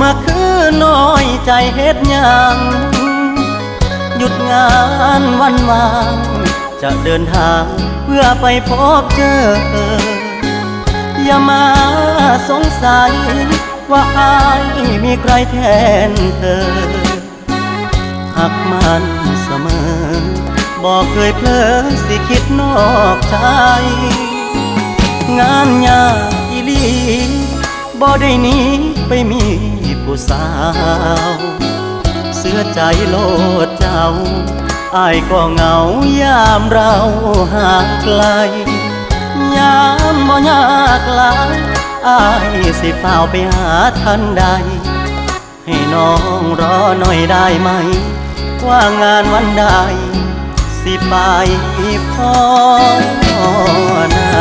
มาคือน้อยใจเฮ็ดหยังหยุดงานวันวางจะเดินทางเพื่อไปพบเจออย่ามาสงสัยว่าอายมีใครแทนเธอหักมันเสมอบอกเคยเพลอสิคิดนอกใจงานยากอีหลีบ่ได้หนีไปมีผู้สาวเสื้อใจโลดเจ้าอ้ายก็เหงายามเราห่างไกลยามบ่ยากหลายอ้ายสิเฝ้าไปหาทันใดให้น้องรอหน่อยได้ไหมว่างานวันใดสิไปพอนะ